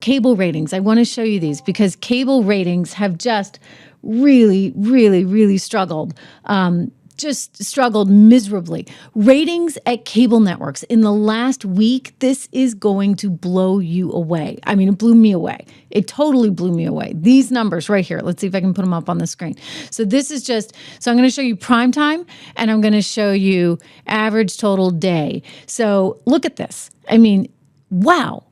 cable ratings. I want to show you these because cable ratings have just really struggled. Just struggled miserably. Ratings at cable networks in the last week, this is going to blow you away. I mean, it blew me away. It totally blew me away. These numbers right here. Let's see if I can put them up on the screen. So this is just, so I'm going to show you prime time and I'm going to show you average total day. So look at this. I mean, wow.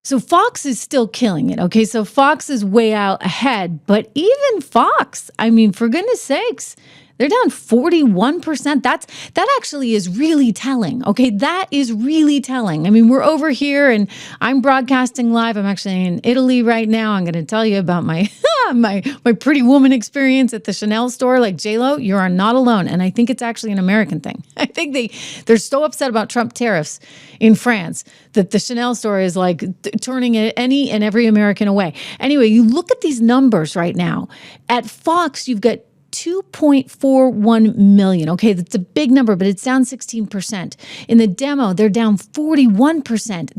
So Fox is still killing it. Okay. So Fox is way out ahead, but even Fox, I mean, for goodness sakes, they're down 41%. That actually is really telling. Okay, that is really telling. I mean, we're over here and I'm broadcasting live. I'm actually in Italy right now. I'm going to tell you about my my pretty woman experience at the Chanel store. Like J-Lo, you are not alone. And I think it's actually an American thing. I think they're so upset about Trump tariffs in France that the Chanel store is like turning any and every American away. Anyway, you look at these numbers right now. At Fox, you've got 2.41 million. Okay, that's a big number, but it's down 16%. In the demo, they're down 41%.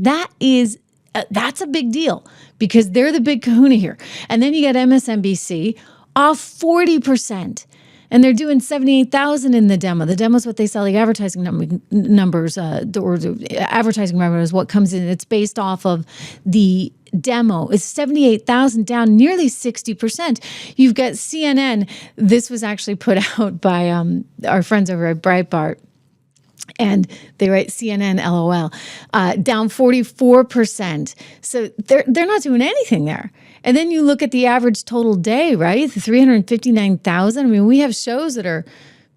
That's a big deal because they're the big kahuna here. And then you got MSNBC off 40%. And they're doing 78,000 in the demo. The demo is what they sell the advertising numbers, or the advertising revenue is what comes in. It's based off of the demo. It's 78,000, down nearly 60%. You've got CNN. This was actually put out by our friends over at Breitbart. And they write CNN LOL, down 44%. So they're not doing anything there. And then you look at the average total day, right? The 359,000. I mean, we have shows that are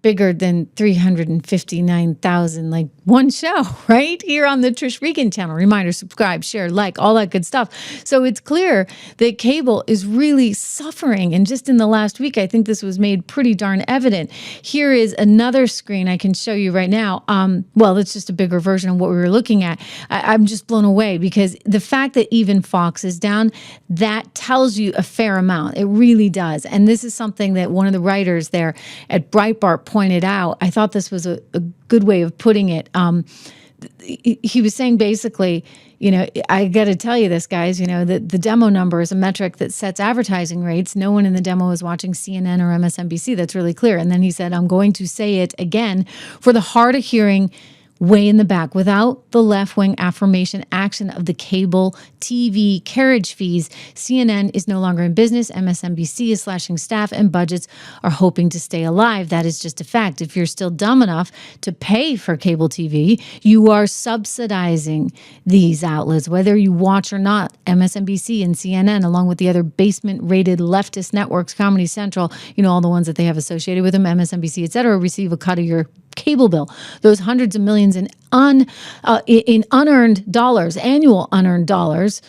bigger than 359,000, like one show, right? Here on the Trish Regan channel. Reminder, subscribe, share, like, all that good stuff. So it's clear that cable is really suffering. And just in the last week, I think this was made pretty darn evident. Here is another screen I can show you right now. Well, it's just a bigger version of what we were looking at. I'm just blown away because the fact that even Fox is down, that tells you a fair amount. It really does. And this is something that one of the writers there at Breitbart pointed out. I thought this was a good way of putting it. He was saying basically, you know, I got to tell you this, guys, you know, that the demo number is a metric that sets advertising rates. No one in the demo is watching CNN or MSNBC. That's really clear. And then he said, I'm going to say it again for the hard of hearing way in the back. Without the left-wing affirmation action of the cable TV carriage fees, CNN is no longer in business. MSNBC is slashing staff and budgets are hoping to stay alive. That is just a fact. If you're still dumb enough to pay for cable TV, you are subsidizing these outlets, whether you watch or not. MSNBC and CNN, along with the other basement-rated leftist networks, Comedy Central, you know, all the ones that they have associated with them, MSNBC, et cetera, receive a cut of your cable bill. Those hundreds of millions in unearned dollars, annual unearned dollars,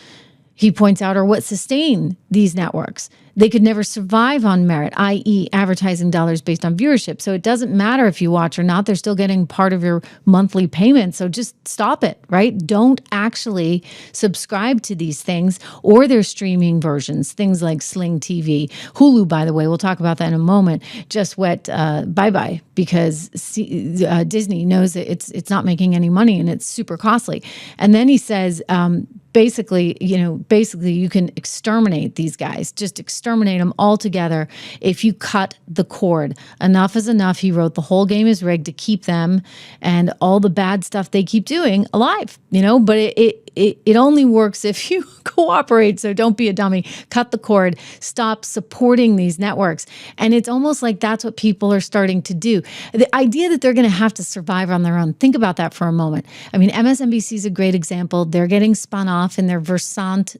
he points out, are what sustain these networks. They could never survive on merit, i.e. advertising dollars based on viewership. So it doesn't matter if you watch or not. They're still getting part of your monthly payment. So just stop it, right? Don't actually subscribe to these things or their streaming versions, things like Sling TV. Hulu, by the way, we'll talk about that in a moment, just went bye-bye because Disney knows that it's not making any money and it's super costly. And then he says, basically, you can exterminate these guys, just exterminate them altogether if you cut the cord. Enough is enough. He wrote the whole game is rigged to keep them and all the bad stuff they keep doing alive, but it only works if you cooperate. So don't be a dummy. Cut the cord. Stop supporting these networks. And it's almost like that's what people are starting to do. The idea that they're going to have to survive on their own. Think about that for a moment. I mean, MSNBC is a great example. They're getting spun off in their Versant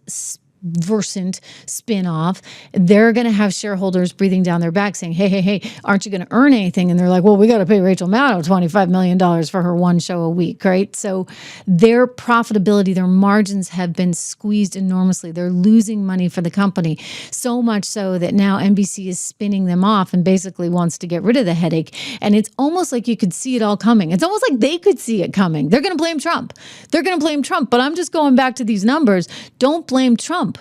spin-off. They're going to have shareholders breathing down their back saying, hey, aren't you going to earn anything? And they're like, well, we got to pay Rachel Maddow $25 million for her one show a week, right? So their profitability, their margins have been squeezed enormously. They're losing money for the company, so much so that now NBC is spinning them off and basically wants to get rid of the headache. And it's almost like you could see it all coming. It's almost like they could see it coming. They're going to blame Trump. But I'm just going back to these numbers. Don't blame Trump.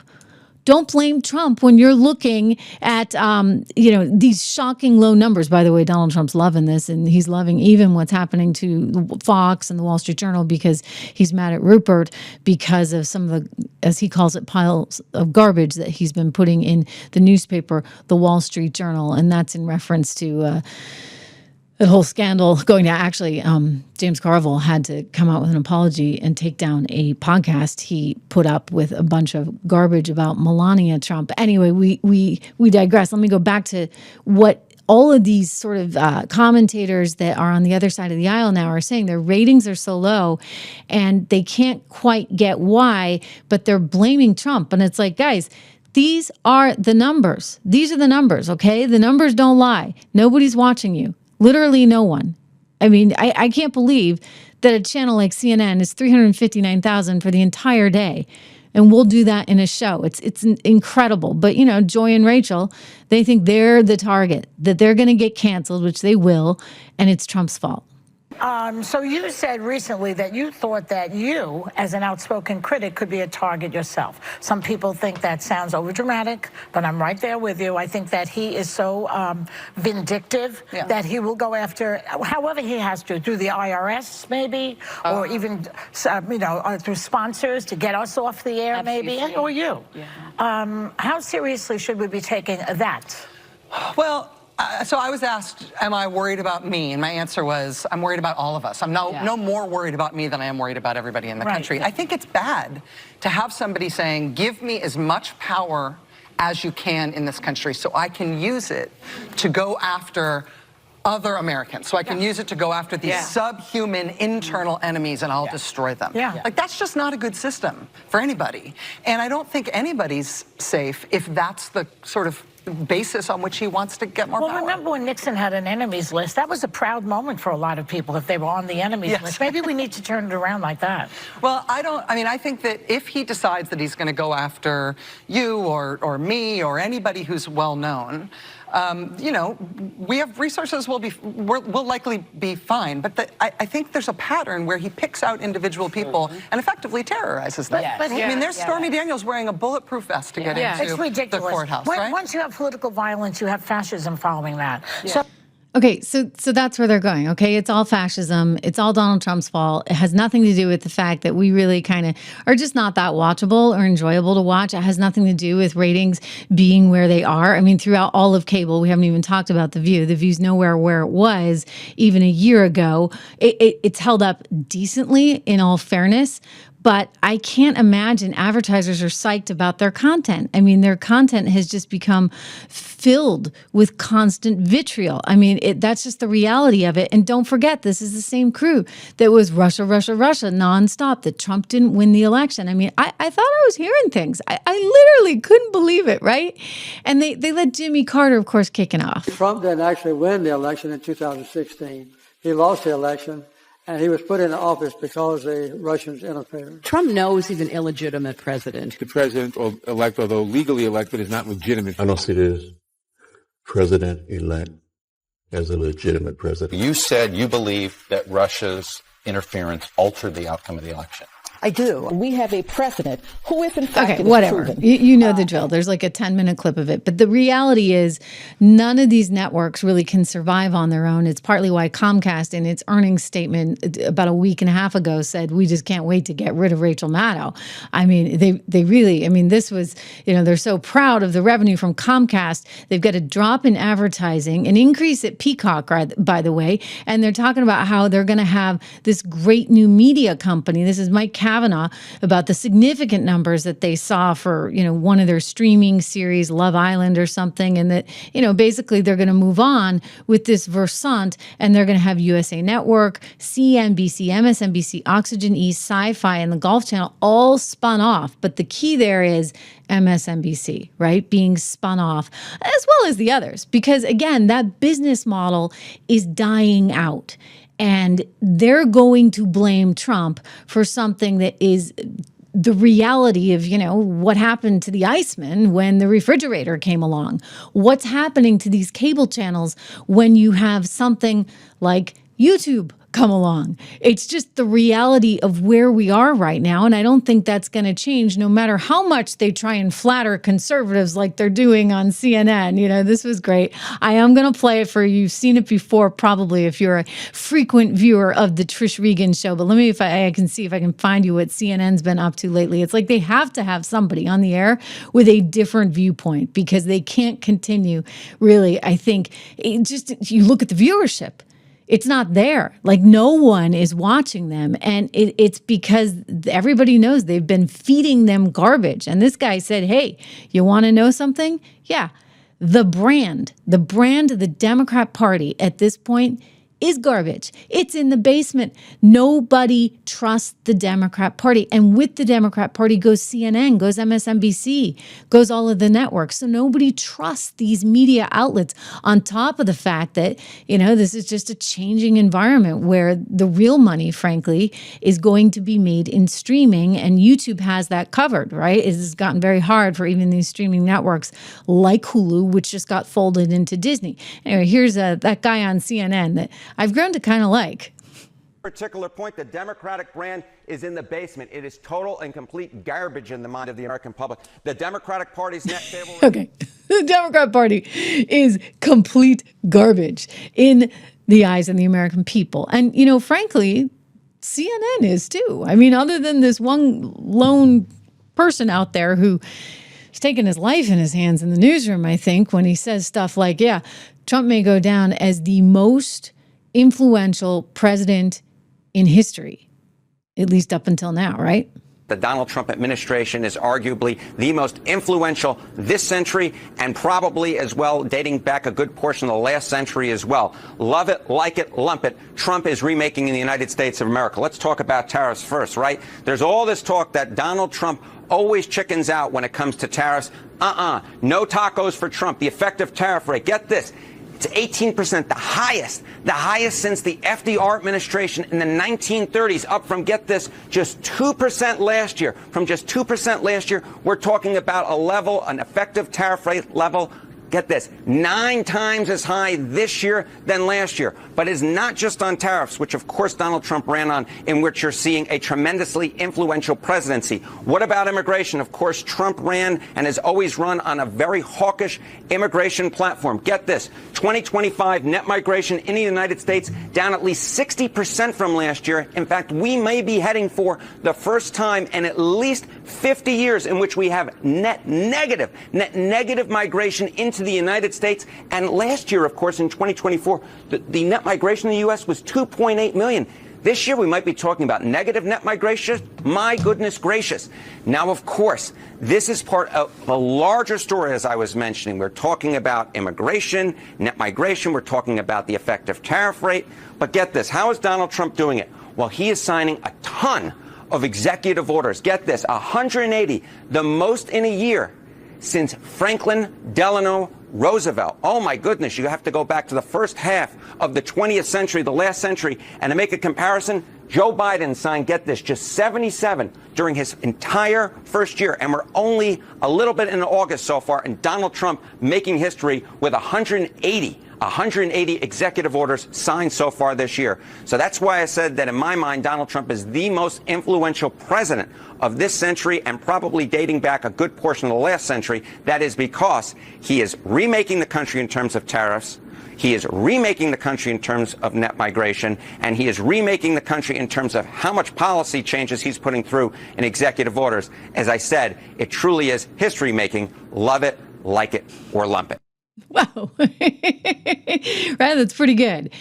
Don't blame Trump when you're looking at, these shocking low numbers. By the way, Donald Trump's loving this, and he's loving even what's happening to Fox and the Wall Street Journal because he's mad at Rupert because of some of the, as he calls it, piles of garbage that he's been putting in the newspaper, the Wall Street Journal. And that's in reference to the whole scandal going to actually, James Carville had to come out with an apology and take down a podcast he put up with a bunch of garbage about Melania Trump. Anyway, we digress. Let me go back to what all of these sort of commentators that are on the other side of the aisle now are saying. Their ratings are so low and they can't quite get why, but they're blaming Trump. And it's like, guys, these are the numbers. These are the numbers, okay? The numbers don't lie. Nobody's watching you. Literally no one. I mean, I can't believe that a channel like CNN is 359,000 for the entire day. And we'll do that in a show. It's incredible. But, Joy and Rachel, they think they're the target, that they're going to get canceled, which they will, and it's Trump's fault. So you said recently that you thought that you, as an outspoken critic, could be a target yourself. Some people think that sounds overdramatic, but I'm right there with you. I think that he is so vindictive that he will go after, however he has to, through the IRS maybe, or even, through sponsors to get us off the air maybe, or you. Yeah. How seriously should we be taking that? Well, so I was asked, am I worried about me? And my answer was, I'm worried about all of us. I'm no more worried about me than I am worried about everybody in the country. I think it's bad to have somebody saying, give me as much power as you can in this country so I can use it to go after other Americans. So I can use it to go after these subhuman internal enemies and I'll destroy them. Like, that's just not a good system for anybody. And I don't think anybody's safe if that's the sort of basis on which he wants to get more power. Well, remember when Nixon had an enemies list? That was a proud moment for a lot of people if they were on the enemies list. Maybe we need to turn it around like that. Well, I think that if he decides that he's going to go after you or me or anybody who's well known, we have resources, we'll likely be fine. But I think there's a pattern where he picks out individual people and effectively terrorizes them. But I mean, there's Stormy Daniels wearing a bulletproof vest to get into the courthouse, right? Once you have political violence, you have fascism following that. Okay, so that's where they're going, okay? It's all fascism. It's all Donald Trump's fault. It has nothing to do with the fact that we really kind of are just not that watchable or enjoyable to watch. It has nothing to do with ratings being where they are. I mean, throughout all of cable, we haven't even talked about The View. The View's nowhere where it was even a year ago. It's held up decently, in all fairness, but I can't imagine advertisers are psyched about their content. I mean, their content has just become filled with constant vitriol. I mean, that's just the reality of it. And don't forget, this is the same crew that was Russia, Russia, Russia nonstop, that Trump didn't win the election. I mean, I thought I was hearing things. I literally couldn't believe it, right? And they let Jimmy Carter, of course, kick it off. Trump didn't actually win the election in 2016. He lost the election. And he was put into office because the Russians interfered. Trump knows he's an illegitimate president. The president-elect, although legally elected, is not legitimate. I don't see this president-elect as a legitimate president. You said you believe that Russia's interference altered the outcome of the election. I do. We have a president who, if in fact, okay, whatever. You know the drill. There's like a 10-minute clip of it. But the reality is none of these networks really can survive on their own. It's partly why Comcast, in its earnings statement about a week and a half ago, said, we just can't wait to get rid of Rachel Maddow. I mean, they really, I mean, this was, they're so proud of the revenue from Comcast. They've got a drop in advertising, an increase at Peacock, by the way. And they're talking about how they're going to have this great new media company. This is Mike Kavanaugh, about the significant numbers that they saw for, one of their streaming series, Love Island or something, and that, basically they're going to move on with this Versant, and they're going to have USA Network, CNBC, MSNBC, Oxygen East, Sci-Fi, and the Golf Channel all spun off. But the key there is MSNBC, right? Being spun off, as well as the others, because again, that business model is dying out. And they're going to blame Trump for something that is the reality of, what happened to the Iceman when the refrigerator came along. What's happening to these cable channels when you have something like YouTube come along. It's just the reality of where we are right now. And I don't think that's going to change no matter how much they try and flatter conservatives like they're doing on CNN. You know, this was great. I am going to play it for you. You've seen it before, probably, if you're a frequent viewer of the Trish Regan show. But let me, if I can see if I can find you what CNN's been up to lately. It's like they have to have somebody on the air with a different viewpoint because they can't continue, really. I think you look at the viewership. It's not there. Like no one is watching them. And it's because everybody knows they've been feeding them garbage. And this guy said, hey, you want to know something? Yeah. The brand, the Democrat Party at this point is garbage. It's in the basement. Nobody trusts the Democrat Party. And with the Democrat Party goes CNN, goes MSNBC, goes all of the networks. So nobody trusts these media outlets, on top of the fact that, you know, this is just a changing environment where the real money, frankly, is going to be made in streaming. And YouTube has that covered, right? It has gotten very hard for even these streaming networks like Hulu, which just got folded into Disney. Anyway, here's that guy on CNN that I've grown to kind of like. Particular point, the Democratic brand is in the basement. It is total and complete garbage in the mind of the American public. The Democratic Party's net favorable. Okay, the Democrat Party is complete garbage in the eyes of the American people. And, you know, frankly, CNN is too. I mean, other than this one lone person out there who he's taken his life in his hands in the newsroom, I think, when he says stuff like, yeah, Trump may go down as the most influential president in history, at least up until now, right? The Donald Trump administration is arguably the most influential this century and probably as well dating back a good portion of the last century as well. Love it, like it, lump it. Trump is remaking in the United States of America. Let's talk about tariffs first, right? There's all this talk that Donald Trump always chickens out when it comes to tariffs. No tacos for Trump. The effective tariff rate, get this, it's 18%, the highest since the FDR administration in the 1930s, up from, get this, just 2% last year. From just 2% last year, we're talking about a level, an effective tariff rate level, get this, 9 times as high this year than last year. But it's not just on tariffs, which of course Donald Trump ran on, in which you're seeing a tremendously influential presidency. What about immigration? Of course, Trump ran and has always run on a very hawkish immigration platform. Get this, 2025 net migration in the United States down at least 60% from last year. In fact, we may be heading for the first time in at least 50 years in which we have net negative migration into the United States. And last year, of course, in 2024, the net migration in the U.S. was 2.8 million. This year, we might be talking about negative net migration. My goodness gracious. Now, of course, this is part of a larger story, as I was mentioning. We're talking about immigration, net migration. We're talking about the effective tariff rate. But get this, how is Donald Trump doing it? Well, he is signing a ton of executive orders. Get this, 180, the most in a year since Franklin Delano Roosevelt. Oh my goodness, you have to go back to the first half of the 20th century, the last century, and to make a comparison, Joe Biden signed, get this, just 77 during his entire first year, and we're only a little bit in August so far, and Donald Trump making history with 180 executive orders signed so far this year. So that's why I said that in my mind, Donald Trump is the most influential president of this century and probably dating back a good portion of the last century. That is because he is remaking the country in terms of tariffs. He is remaking the country in terms of net migration, and he is remaking the country in terms of how much policy changes he's putting through in executive orders. As I said, it truly is history making. Love it, like it, or lump it. Wow. Right, that's pretty good.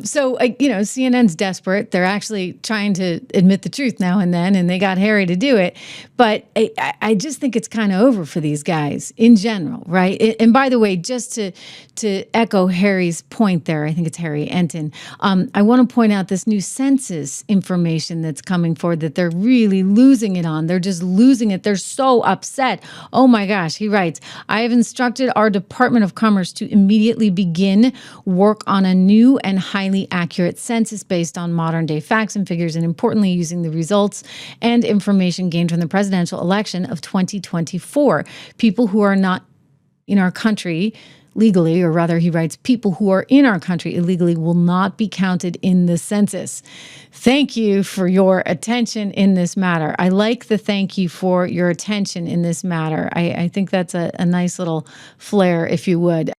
So, you know, CNN's desperate. They're actually trying to admit the truth now and then, and they got Harry to do it. But I just think it's kind of over for these guys in general, right? And by the way, just to echo Harry's point there, I think it's Harry Enton, I want to point out this new census information that's coming forward that they're really losing it on. They're just losing it. They're so upset. Oh my gosh, he writes, I have instructed our Department of Commerce to immediately begin work on a new and highly accurate census based on modern day facts and figures, and importantly, using the results and information gained from the presidential election of 2024. People who are not in our country, legally, or rather he writes, people who are in our country illegally will not be counted in the census. Thank you for your attention in this matter. I like the thank you for your attention in this matter. I think that's a nice little flair, if you would.